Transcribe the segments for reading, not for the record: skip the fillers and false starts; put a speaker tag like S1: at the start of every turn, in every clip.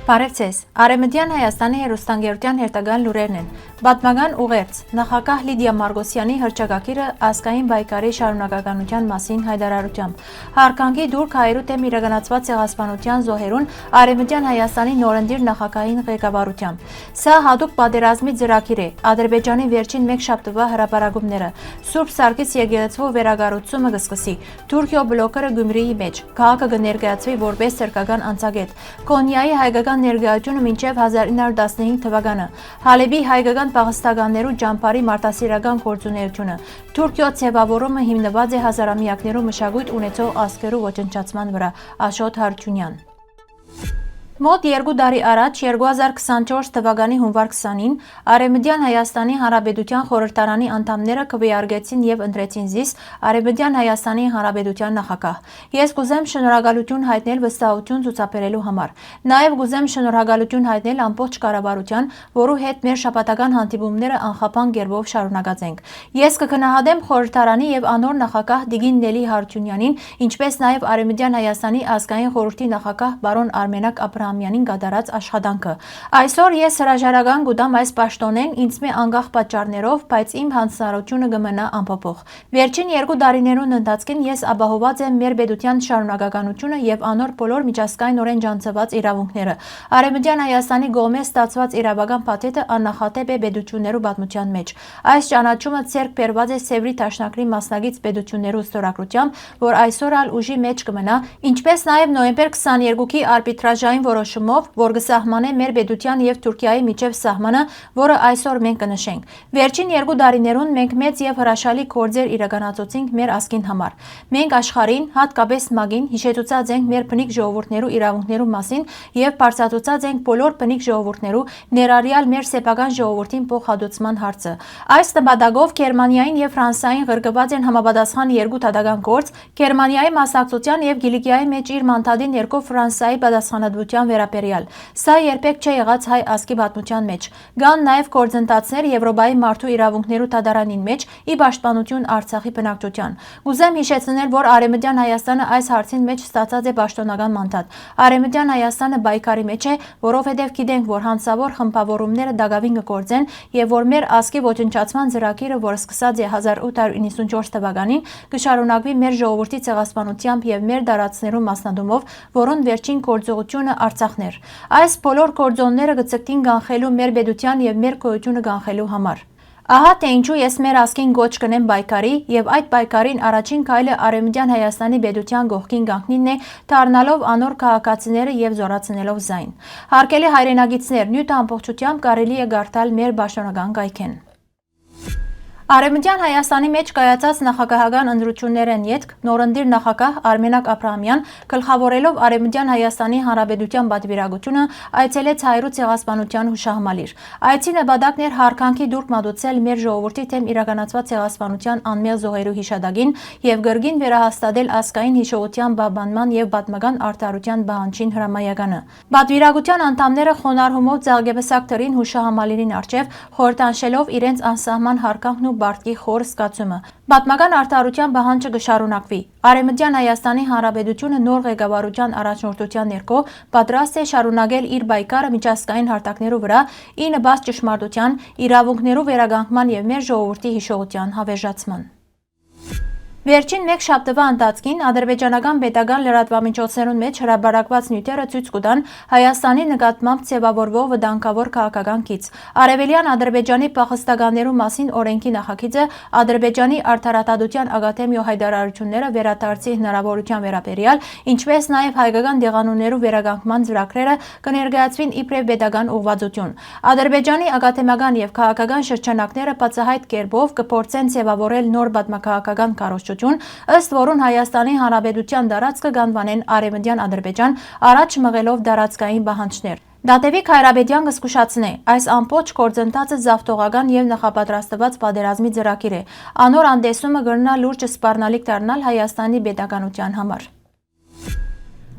S1: Բարև ձեզ, Արևմտյան Հայաստանի հեռուստաընկերության հերթական լուրերն են։ Պատմական ուղերձ, նախագահ Լիդիա Մարգոսյանի հռչակագիրը ազգային պայքարի շարունակականության մասին հայտարարությամբ, հարգանքի դուրք հայերու դեմ իրականացված ցեղասպանության զոհերուն Արևմտյան Հայաստանի նորընտիր նախագահին ղեկավարությամբ։ Սա հատուկ պատերազմի ծրագիր է, Ադրբեջանի վերջին մեկ շաբթվա հրապարակումները, Սուրբ Սարգիս եկեղեցու վերակառուցումը կսկսի, Թուրքիո բլոկերը Գյումրիի մեջ, քաղաքը կներկայացվի որպես ցերկական անցագետ, Կոնիայի հայկական ներկայությունը մինչև 1915 թվականը, Հալեբի հայկական պաղստականներու ճամփարի մարտահրավերական գործունեությունը, Թուրքիո ձևավորումը հիմնված է հազարամյակներու մշակույթ ունեցող ազգերու ոչնչացման վրա, Աշոտ Հարությունյան։ Մոտ 2 տարի առաջ 2024 թվականի հունվար 20-ին Արևմտյան Հայաստանի Հանրապետության խորհրդարանի անդամները քվեարկեցին եւ ընտրեցին զիս Արևմտյան Հայաստանի Հանրապետության նախագահ։ Ես կուզեմ շնորհակալություն հայտնել վստահություն ցուցաբերելու համար։ Նաեւ կուզեմ շնորհակալություն հայտնել ամբողջ կառավարության, որու հետ մեր շաբաթական հանդիպումները անխափան կերպով շարունակած ենք։ Ես կգնահատեմ խորհրդարանի եւ անոր նախագահ Տիգին Նելի Հարությունյանին, ինչպես նաեւ Արևմտյան Հայաստանի ազգային խորհրդի նախագահ բարոն Արմենակ Աբրահամյանին կատարած աշխատանքը։ Այսօր ես հրաժարական կուտամ այս պաշտոնեն ինձ մե անկախ պատճառներով, բայց իմ հանձնարարությունը կմնա անփոփոխ։ Վերջին 2 տարիներուն ընթացքին ես ապահոված եմ մեր պետության շարունակականությունը եւ անոր բոլոր միջազգայինորեն ջանցված իրավունքները։ Արևմտյան Հայաստանի կողմից ստացված իրավական փաթեթը աննախադեպ է պետություններու պատմության մեջ։ Այս ճանաչումը ցերկ բերված է Սևրի Դաշնակրի մասնագիծ պետություններու ստորագրությամբ, որ այսօր ալ ուժի մեջ կմնա, ինչպես նաեւ նոյեմբեր 22-ի արբիտրաժային որոշումով, որ կսահմանե մեր պետության եւ Թուրքիայի միջև սահմանը, որը այսօր մենք կնշենք։ Վերջին 2 տարիներուն մենք մեծ եւ հրաշալի գործեր իրականացուցինք մեր ազգին համար։ Մենք աշխարհին, հատկապես ՄԱԿ-ին, հիշեցուցած ենք մեր բնիկ ժողովուրդներու իրավունքներու մասին եւ բարձրացուցած ենք բոլոր բնիկ ժողովուրդներու, ներառյալ մեր սեփական ժողովրդին փոխհատուցման հարցը։ Այս նպատակով Գերմանիային եւ Ֆրանսիային ղեկավարված են համապատասխան 2 դատական գործ, Գերմանիայի մասնակցության եւ Գիլիկիայի մեջ իր մանդատի ներքո Ֆրանսիայի պատասխանատվության վերաբերյալ։ Սա երբեք չի եղած հայ ազգի պատմության մեջ։ Կան նաեւ գործընթացներ Եվրոպայի մարդու իրավունքներու դատարանին մեջ ի պաշտպանություն Արցախի բնակչության։ Կուզեմ հիշեցնել, որ Արևմտյան Հայաստանը այս հարցին մեջ ստացած է պաշտոնական մանդատ։ Արևմտյան Հայաստանը պայքարի մեջ է, որովհետեւ գիտենք, որ հանցավոր խմբավորումները դակավին կգործեն եւ որ մեր ազգի ոչնչացման ծրագիրը, որ սկսած է 1894 թվականին, կշարունակվի մեր ժողովրդի ցեղասպանությամբ եւ մեր դարածներու մասնադումով, որոնց վերջին գործողությունը Արցախն էր։ Այս բոլոր գործոնները կցկտին կանխելու մեր պետության եւ մեր գոյությունը կանխելու համար։ Ահա թե ինչու ես մեր ազգին գոչ կնեմ պայքարի եւ այդ պայքարին առաջին քայլը Արևմտյան Հայաստանի պետության կողքին կանգնինն է, դառնալով անոր քաղաքացիները եւ զորացնելով զայն։ Հարգելի հայրենագիտներ, նյութ ամբողջությամբ կարելի է գարտալ մեր պաշտոնական կայքեն։ Արևմտյան Հայաստանի մեջ կայացած նախագահական ընտրություններն յետք նորընտիր նախագահ Արմենակ Աբրահամյան գլխավորելով Արևմտյան Հայաստանի Հանրապետության պատվիրակությունը այցելեց հայրու ցեղասպանության հուշահամալիր։ Այցի նպատակն էր հարգանքի դուրք մատուցել մեր ժողովրդի թեմ իրականացված ցեղասպանության անմեղ զոհերու հիշադակին եւ գրգին վերահաստատել ազգային հիշողության պահպանման եւ պատմական արդարության պահանջին հրամայականը։ Պատվիրակության անդամները խոնարհումով ցաղգեպսակ դրին հուշահամալիրին արչեւ խորհրդանշելով իրենց անսահման հարգանքն ու Բարտկի խոր սկացումը։ Պատմական արդարության պահանջը կշարունակվի։ Արևմտյան Հայաստանի Հանրապետությունը նոր ղեկավարության առաջնորդության ներքո պատրաստ է շարունակել իր պայքարը միջազգային հարթակներու վրա ի նպաստ ճշմարտության, իրավունքներու վերականգնման եւ մեր ժողովրդի հիշողության հավերժացման։ Վերջին մեկ շաբթվա ընթացքին ադրբեջանական պետական լրատվամիջոցներուն մեջ հրապարակված նյութերը ցույց կտան Հայաստանի նկատմամբ ձևավորվող վտանգավոր քաղաքական գիծ։ Արևելյան Ադրբեջանի փախստականներու մասին օրենքի նախագիծը Ադրբեջանի արդարադատության ակադեմիո հայտարարությունները վերադարձի հնարավորության վերաբերյալ, ինչպես նաև հայկական դեղանուններու վերականգնման ծրագրերը կներկայացվին իբրև պետական ուղղվածություն։ Ադրբեջանի ակադեմիական եւ քաղաքական շրջանակները բացահայտ կերպով կփորձեն ձևավորել նոր պատմական կառույց, ըստ որուն Հայաստանի Հանրապետության դարածքը կանվանեն Արևմտյան Ադրբեջան, առաջ մղելով դարածքային պահանջներ։ Դատևիկ Հայրապետյան կզգուշացնե, այս ամբողջ գործընթացը զավթողական եւ նախապատրաստված պատերազմի ծրագիր է։ Անոր անդեսումը կգրնա լուրջ սպառնալիք դառնալ Հայաստանի պետականության համար։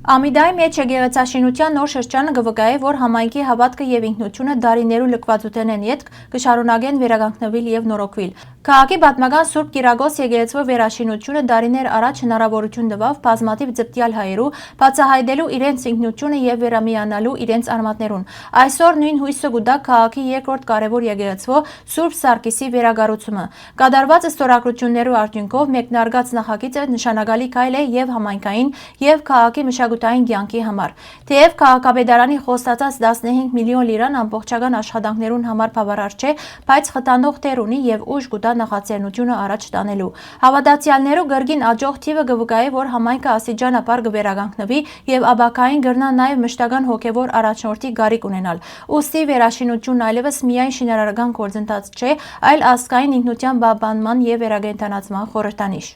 S1: Ամիդայի մեջ եկեղեցաշինության նոր շրջանը կվկայե, որ համայնքի հավատքը եւ ինքնությունը դարիներու լքվածութեն են ետք կշարունակեն վերականգնվել եւ նորոգվել։ Քաղաքի պատմական Սուրբ Կիրակոս եկեղեցու վերաշինությունը դարիներ առաջ հնարավորություն տվավ բազմաթիվ ձպտյալ հայերու բացահայտելու իրենց ինքնությունը եւ վերամիանալու իրենց արմատներուն։ Այսօր նույն հույսը կուտա քաղաքի երկրորդ կարևոր եկեղեցու Սուրբ Սարգիսի վերագառուցումը։ Կատարված ստորագրություններու արդյունքով մեկնարկած նախագիծը նշանակալի քայլ է եւ համայնքային եւ քաղաքի մշակութային կյանքի համար։ Թեև քաղաքապետարանի խոստացած 15 միլիոն լիրան ամբողջական աշխատանքներուն համար բավարար չէ, բայց խթանող տեղ ունի եւ ուժ կուտա նախաձեռնությունը առաջ տանելու։ Հավատացյալներու գրգին աջող թիվը կվկայե, որ համայնքը աստիճանաբար կվերականգնվի եւ աբակային գրնա նաեւ մշտական հոգեվոր առաջնորդի գարիք ունենալ։ Ուստի վերաշինությունն այլևս միայն շինարարական գործընթաց չէ, այլ ազգային ինքնության պահպանման եւ վերակենդանացման խորհրդանիշ։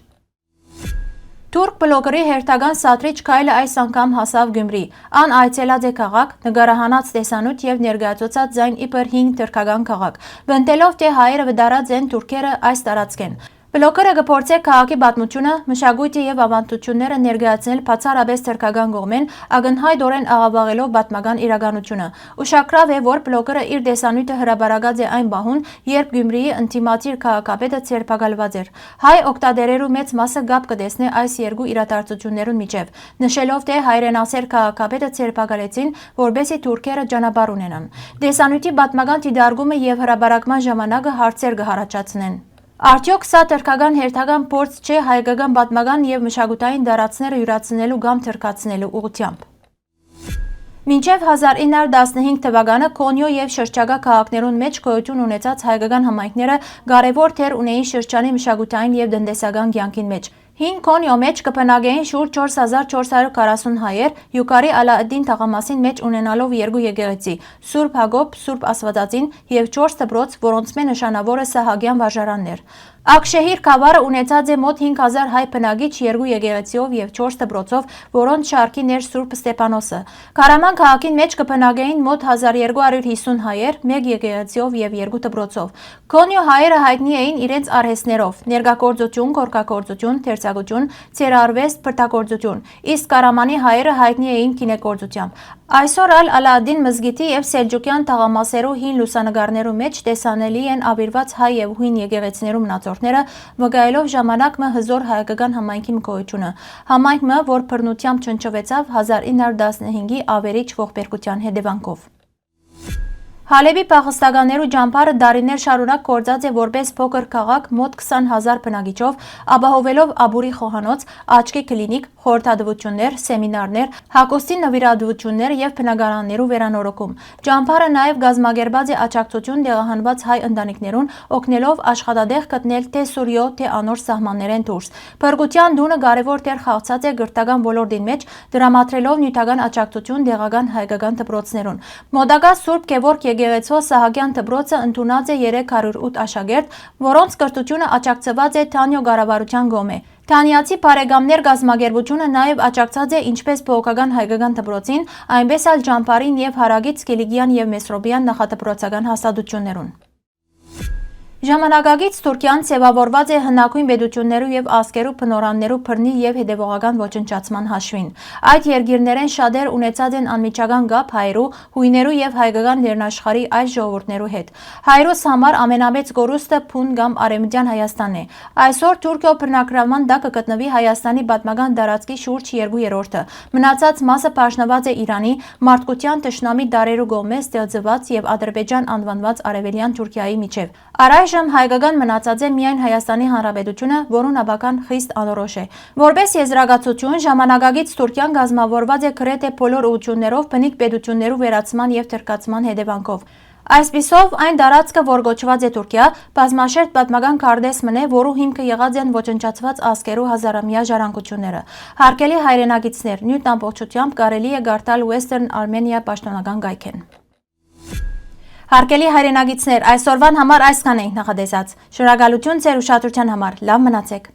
S1: Թուրք բլոգերի հերթական սադրիչ քայլը այս անգամ հասավ Գյումրի։ Ան այցելած է քաղաք, նկարահանած տեսանյութ եւ ներկայացուցած ձայն իբր 5 թուրքական քաղաք։ Բնտելով թե հայերը վդարած են թուրքերը այս տարածքեն։ Բլոգերը կփորձե քաղաքի պատմությունը, մշակույթը եւ ավանդությունները ներկայացնել բացառապես թուրքական կողմեն, ակնհայտորեն աղավաղելով պատմական իրականությունը։ Ուշագրավ է, որ բլոգերը իր տեսանյութը հրապարակած է այն բահուն, երբ Գյումրիի ինտիմատիր քաղաքապետը ցերպակալված էր։ Հայ օկտադերերու մեծ մասը գապ կտեսնե այս երկու իրադարձություններուն միջև, նշելով թե հայրենասեր քաղաքապետը ցերպակալեցին, որբեսի թուրքերը ճանապարհ ունենան։ Տեսանյութի պատմական դիտարկումը եւ հրապարակման ժամանակը հարցեր կհառաջացնեն։ Արդյոք սա թուրքական հերթական փորձ չէ հայկական պատմական եւ մշակութային դարածները յուրացնելու կամ թրքացնելու ուղղությամբ։ Մինչև 1915 թվականը Կոնյո եւ շրջակա քաղաքներուն մեջ գոյություն ունեցած հայկական համայնքները կարևոր դեր ունեին շրջանի մշակութային եւ տնտեսական կյանքին մեջ։ Հին Կոնյո մեջ կբնակեին շուրջ 4440 հայեր, Յուկարի Ալաըդդին թաղամասին մեջ ունենալով երկու եկեղեցի՝ Սուրբ Հակոբ, Սուրբ Աստվածածին եւ 4 դպրոց, որոնց մե նշանավորը Սահակյան վարժարաններ։ Ակշեհիր գավառը ունեցած է մոտ 5000 հայ բնակիչ երկու եկեղեցիով եւ 4 դպրոցով, որոնց շարքի ներ Սուրբ Ստեփանոսը։ Կարաման քաղաքին մեջ կբնակեին մոտ 1250 հայեր, 1 եկեղեցիով եւ 2 դպրոցով։ Կոնյո հայերը հայտնի էին իրենց արհեստներով՝ ներգաղորձություն, գորգագործություն, թերծագություն, ցերարվեստ, բրդագործություն, իսկ Կարամանի հայերը հայտնի էին գինեգործությամբ։ Այսօր Ալաադին մզգիթի եւ Սելջուկյան թաղամասերու հին լուսանկարներու մեջ տեսանելի են ավիրված հայ եւ հույն եկեղեցիներու մնացորդները, վկայելով ժամանակը հզոր հայկական համայնքի գոյությունը։ Համայնքը, որ բռնությամբ չնչվեցավ 1915-ի ավերիչ ողբերգության հետևանքով։ Հալեբի փախստականներու ճամբարը դարիներ շարունակ գործած է որպես փոքր քաղաք մոտ 20,000 բնակիչով, ապահովելով Աբուրի խոհանոց, աչքի կլինիկ, խորհրդատվություններ, սեմինարներ, հագուստի նվիրատվություններ եւ բնակարաններու վերանորոգում։ Ճամբարը նաեւ գազմագերբած է աջակցություն տեղահանված հայ ընտանիքներուն, օգնելով աշխատատեղ գտնել թե Սուրյո, թե անոր սահմաններեն դուրս։ Փրկության դունը կարևոր դեր խաղացած է գրթական ոլորտին մեջ, դրամատրելով նյութական աջակցություն տեղական հայկական դպրոցներուն։ Մոտակա Սուրբ Գևորգ եկեղեցու Սահակյան դպրոցը ընդունած է 308 աշակերտ, որոնց կրթությունը աջակցված է Թանյո կառավարության կողմէ։ Թանյացի բարեկամներ գազմագերբությունը նաև աջակցած է ինչպես բողոքական հայկական դպրոցին, այնպես էլ ճամբարին եւ հարագից Կիլիկյան եւ Մեսրոպյան նախադպրոցական հաստատություններուն։ Ժամանակակից Թուրքիան ձևավորված է հնագույն պետություններու եւ ազգերու բնորաններու բռնի եւ հետեւողական ոչնչացման հաշվին։ Այդ երկիրներեն շատեր ունեցած են անմիջական կապ հայերու, հույներու եւ հայկական լեռնաշխարհի այլ ժողովուրդներու հետ։ Հայերուս համար ամենամեծ կորուստը Փուն կամ Արևմտյան Հայաստանն է։ Այսօր Թուրքիո բռնակրաման տակ կգտնվի Հայաստանի պատմական տարածքի շուրջ 2/3-ը։ Մնացած մասը բաժնված է Իրանի, մարդկության տշնամի դարերու կողմէ ստեղծված եւ Ադրբեջան անվանված Արևելյան Թուրքիայի միջև։ Առայժմ հայկական մնացած է միայն Հայաստանի Հանրապետությունը, որուն աբական խիստ անորոշ է։ Որպես եզրակացություն, ժամանակակից Թուրքիան կազմավորված է գրեթե բոլոր ուղղություններով բնիկ պետություններու վերացման եւ թրքացման հետևանքով։ Այսպիսով, այն տարածքը, որ կոչված է Թուրքիա, բազմաշերտ պատմական քարտեզ մնե, որու հիմքը եղած են ոչնչացված ազգերու հազարամյա ժառանգությունները։ Հարգելի հայրենակիցներ, նյութ ամբողջությամբ կարելի է գարտալ Western Armenia պաշտոնական գայքեն։ Հարգելի հայրենակիցներ, այսօրվան համար այսքան ենք նախատեսած։ Շնորհակալություն ձեր ուշադրության համար։ Լավ մնացեք։